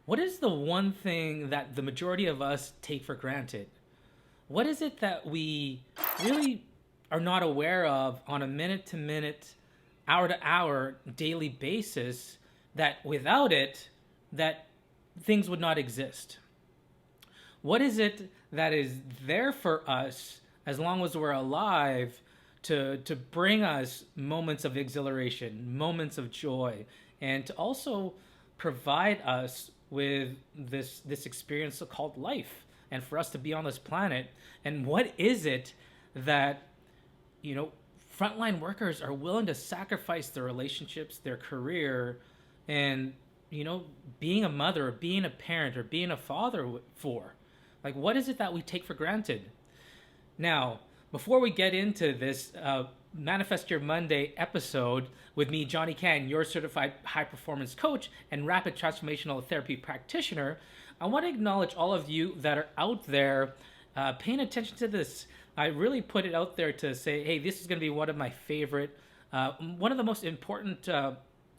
what is the one thing that the majority of us take for granted? What is it that we really are not aware of on a minute to minute, hour to hour, daily basis that without it, that things would not exist? What is it that is there for us as long as we're alive to bring us moments of exhilaration, moments of joy, and to also provide us with this experience called life, and for us to be on this planet? And what is it that you know frontline workers are willing to sacrifice their relationships, their career, and being a mother or being a parent or being a father for? Like, what is it that we take for granted? Now, before we get into this Manifest Your Monday episode with me, Johnny Can, your certified high performance coach and rapid transformational therapy practitioner, I want to acknowledge all of you that are out there paying attention to this. I really put it out there to say, hey, this is going to be one of my favorite, one of the most important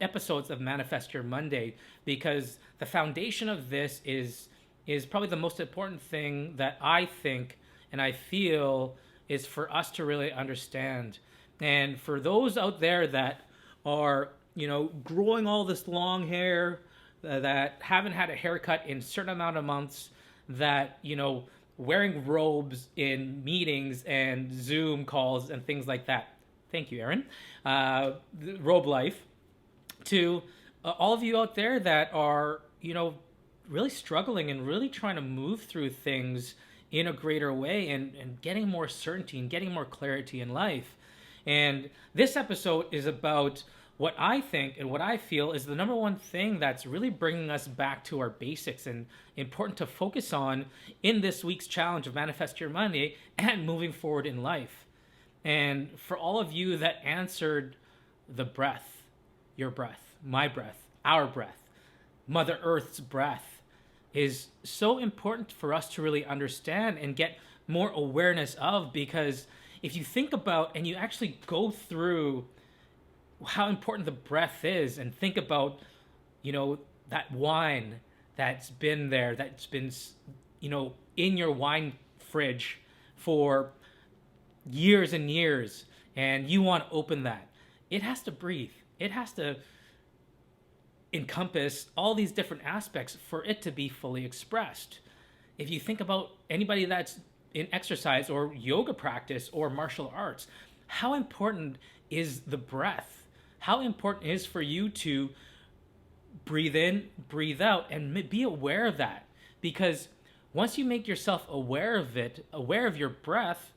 episodes of Manifest Your Monday, because the foundation of this is probably the most important thing that I think and I feel is for us to really understand. And for those out there that are, growing all this long hair, that haven't had a haircut in a certain amount of months, that, wearing robes in meetings and Zoom calls and things like that. Thank you, Aaron. Robe life. To all of you out there that are, really struggling and really trying to move through things in a greater way, and getting more certainty and getting more clarity in life. And this episode is about what I think and what I feel is the number one thing that's really bringing us back to our basics and important to focus on in this week's challenge of Manifest Your Money and moving forward in life. And for all of you that answered the breath, your breath, my breath, our breath, Mother Earth's breath, is so important for us to really understand and get more awareness of. Because if you think about and you actually go through how important the breath is and think about, that wine that's been there, that's been, in your wine fridge for years and years, and you want to open that, it has to breathe. It has to encompass all these different aspects for it to be fully expressed. If you think about anybody that's in exercise or yoga practice or martial arts, how important is the breath? How important is for you to breathe in, breathe out, and be aware of that? Because once you make yourself aware of it, aware of your breath,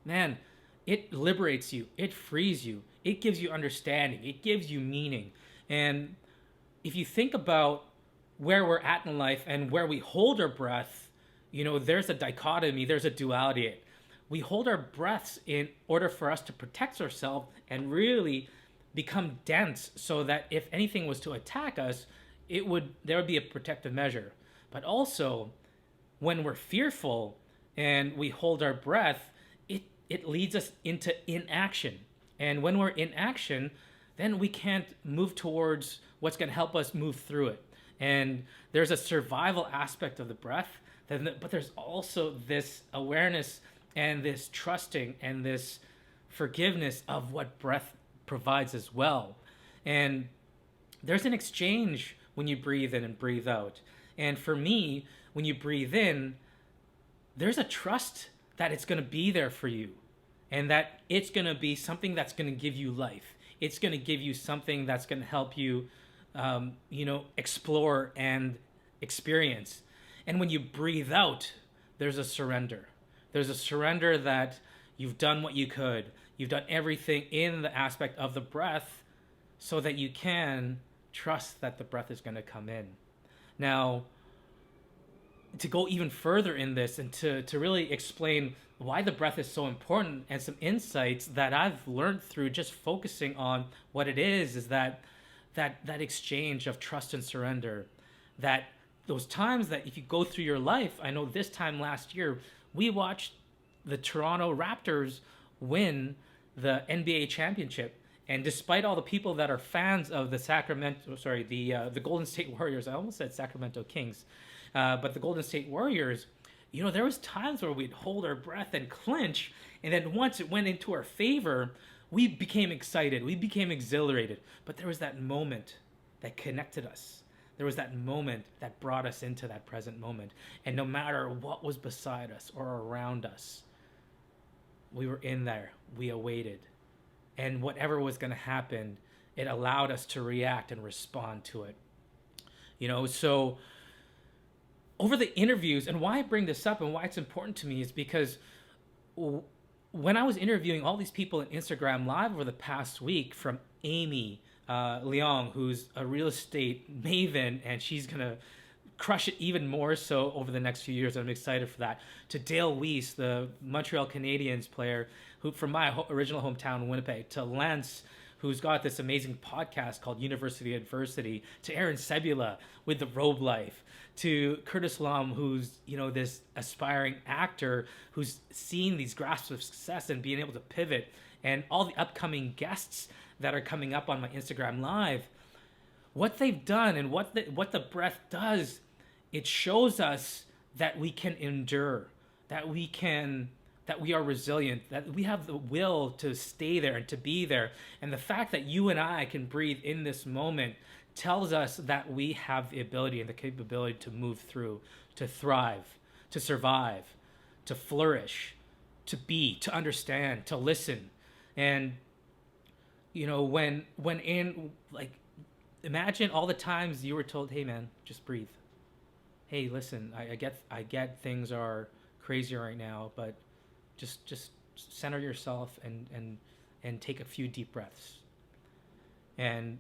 man, it liberates you, it frees you, it gives you understanding, it gives you meaning. And if you think about where we're at in life and where we hold our breath, there's a dichotomy, there's a duality. We hold our breaths in order for us to protect ourselves and really become dense, so that if anything was to attack us, there would be a protective measure. But also, when we're fearful and we hold our breath, it leads us into inaction. And when we're in action, then we can't move towards what's going to help us move through it. And there's a survival aspect of the breath, but there's also this awareness and this trusting and this forgiveness of what breath provides as well. And there's an exchange when you breathe in and breathe out. And for me, when you breathe in, there's a trust that it's going to be there for you, and that it's going to be something that's going to give you life. It's going to give you something that's going to help you, explore and experience. And when you breathe out, there's a surrender. There's a surrender that you've done what you could. You've done everything in the aspect of the breath so that you can trust that the breath is going to come in. Now, to go even further in this and to really explain why the breath is so important, and some insights that I've learned through just focusing on what it is that exchange of trust and surrender. That those times that if you go through your life, I know this time last year, we watched the Toronto Raptors win the NBA championship. And despite all the people that are fans of the Golden State Warriors, I almost said Sacramento Kings, but the Golden State Warriors, there was times where we'd hold our breath and clinch, and then once it went into our favor, we became excited, we became exhilarated. But there was that moment that connected us. There was that moment that brought us into that present moment. And no matter what was beside us or around us, we were in there. We awaited. And whatever was going to happen, it allowed us to react and respond to it. So over the interviews, and why I bring this up and why it's important to me is because when I was interviewing all these people in Instagram Live over the past week, from Amy Leong, who's a real estate maven, and she's going to crush it even more so over the next few years. I'm excited for that. To Dale Weiss, the Montreal Canadiens player, who from my original hometown, Winnipeg. To Lance, who's got this amazing podcast called University Adversity. To Aaron Sebula with The Robe Life. To Curtis Lum, who's this aspiring actor who's seen these grasps of success and being able to pivot, and all the upcoming guests that are coming up on my Instagram Live. What they've done and what the breath does, it shows us that we can endure, that we are resilient, that we have the will to stay there and to be there. And the fact that you and I can breathe in this moment tells us that we have the ability and the capability to move through, to thrive, to survive, to flourish, to be, to understand, to listen. And imagine all the times you were told, "Hey man, just breathe. Hey, listen, I get things are crazy right now, but just center yourself and take a few deep breaths." And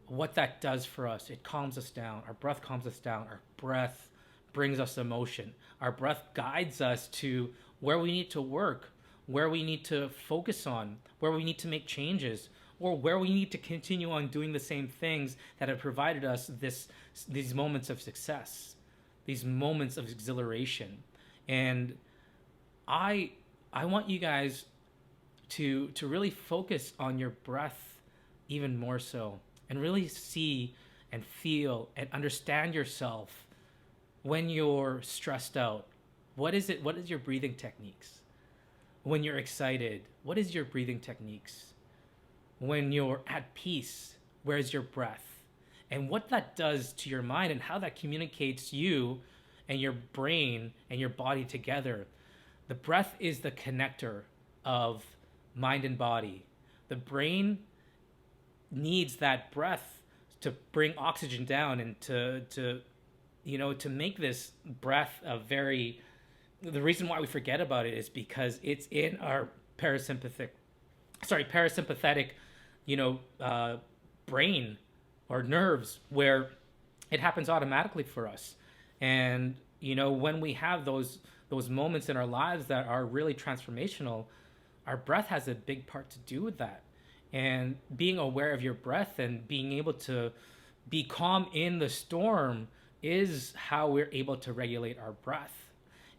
what that does for us, it calms us down. Our breath calms us down. Our breath brings us emotion. Our breath guides us to where we need to work, where we need to focus on, where we need to make changes, or where we need to continue on doing the same things that have provided us these moments of success, these moments of exhilaration. And I want you guys to really focus on your breath even more so, and really see and feel and understand yourself when you're stressed out. What is your breathing techniques? When you're excited, what is your breathing techniques? When you're at peace, where's your breath? And what that does to your mind and how that communicates you and your brain and your body together. The breath is the connector of mind and body. The brain needs that breath to bring oxygen down and to make this breath the reason why we forget about it is because it's in our parasympathetic brain or nerves, where it happens automatically for us. And when we have those moments in our lives that are really transformational, our breath has a big part to do with that. And being aware of your breath and being able to be calm in the storm is how we're able to regulate our breath.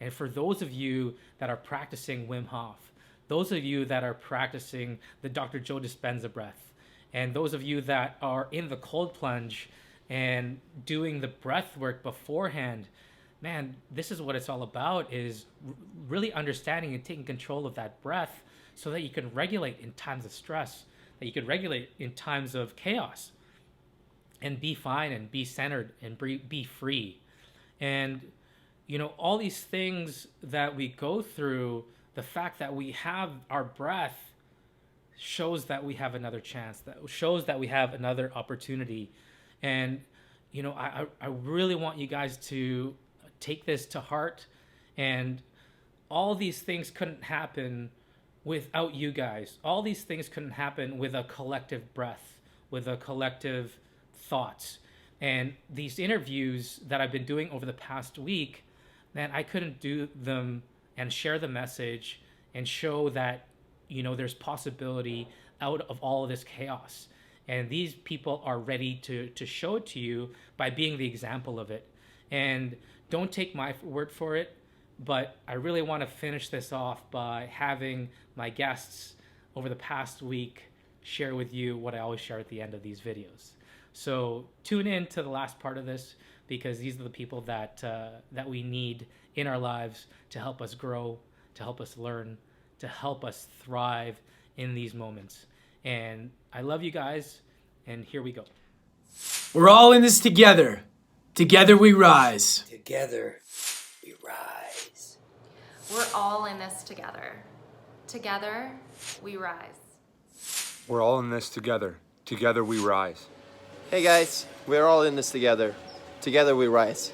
And for those of you that are practicing Wim Hof, those of you that are practicing the Dr. Joe Dispenza breath, and those of you that are in the cold plunge and doing the breath work beforehand, man, this is what it's all about, is really understanding and taking control of that breath so that you can regulate in times of stress, that you can regulate in times of chaos, and be fine and be centered and be free. And all these things that we go through, the fact that we have our breath shows that we have another chance, that shows that we have another opportunity. And I really want you guys to take this to heart. And all these things couldn't happen without you guys. All these things couldn't happen with a collective breath, with a collective thoughts. And these interviews that I've been doing over the past week, man, I couldn't do them and share the message and show that there's possibility out of all of this chaos. And these people are ready to show it to you by being the example of it. And don't take my word for it, but I really want to finish this off by having my guests over the past week share with you what I always share at the end of these videos. So tune in to the last part of this, because these are the people that that we need in our lives to help us grow, to help us learn, to help us thrive in these moments. And I love you guys, and here we go. We're all in this together. Together we rise. Together we rise. We're all in this together. Together we rise. We're all in this together. Together we rise. Hey guys, we're all in this together. Together we rise.